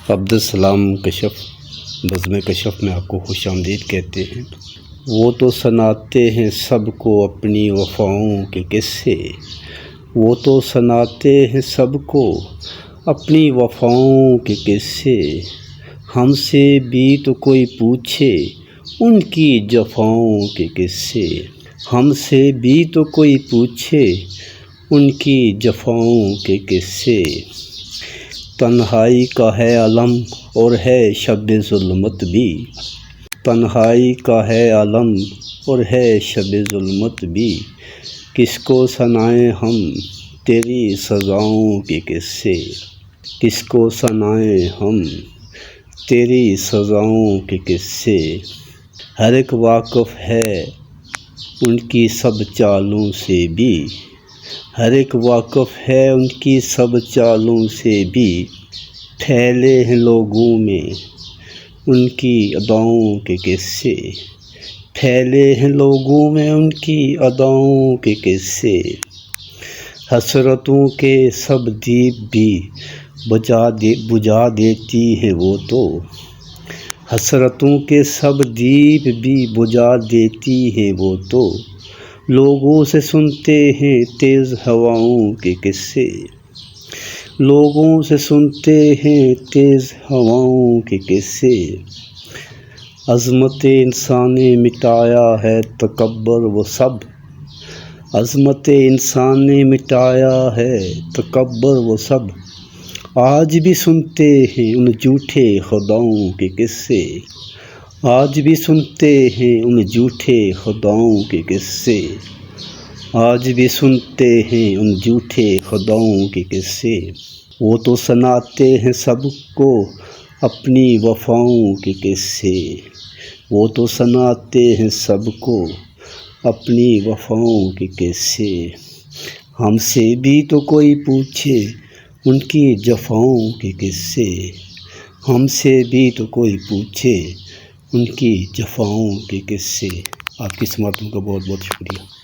عبدالسلام کشف بزم کشف میں آپ کو خوش آمدید کہتے ہیں۔ وہ تو سناتے ہیں سب کو اپنی وفاؤں کے قصے، وہ تو سناتے ہیں سب کو اپنی وفاؤں کے قصے، ہم سے بھی تو کوئی پوچھے ان کی جفاؤں کے قصے، ہم سے بھی تو کوئی پوچھے ان کی جفاؤں کے قصے۔ تنہائی کا ہے عالم اور ہے شب ظلمت بھی، تنہائی کا ہے عالم اور ہے شب ظلمت بھی، کس کو سنائیں ہم تیری سزاؤں کے قصے، کس کو سنائیں ہم تیری سزاؤں کے قصے۔ ہر ایک واقف ہے ان کی سب چالوں سے بھی، ہر ایک واقف ہے ان کی سب چالوں سے بھی، پھیلے ہیں لوگوں میں ان کی اداؤں کے قصے، پھیلے ہیں لوگوں میں ان کی اداؤں کے قصے۔ حسرتوں کے سب دیپ بھی بجھا دیتی ہیں وہ تو، حسرتوں کے سب دیپ بھی بجھا دیتی ہیں وہ تو، لوگوں سے سنتے ہیں تیز ہواؤں کے قصے، لوگوں سے سنتے ہیں تیز ہواؤں کے قصے۔ عظمت انسان نے مٹایا ہے تکبر وہ سب، عظمت انسان نے مٹایا ہے تکبر وہ سب، آج بھی سنتے ہیں ان جھوٹے خداؤں کے قصے، آج بھی سنتے ہیں ان جھوٹے خداؤں کے قصے، آج بھی سنتے ہیں ان جھوٹے خداؤں کے قصے۔ وہ تو سناتے ہیں سب کو اپنی وفاؤں کے قصے، وہ تو سناتے ہیں سب کو اپنی وفاؤں کے قصے، ہم سے بھی تو کوئی پوچھے ان کی جفاؤں کے قصے، ہم سے بھی تو کوئی پوچھے ان کی جفاؤں کے قصے۔ آپ کی سماعتوں کا بہت بہت شکریہ۔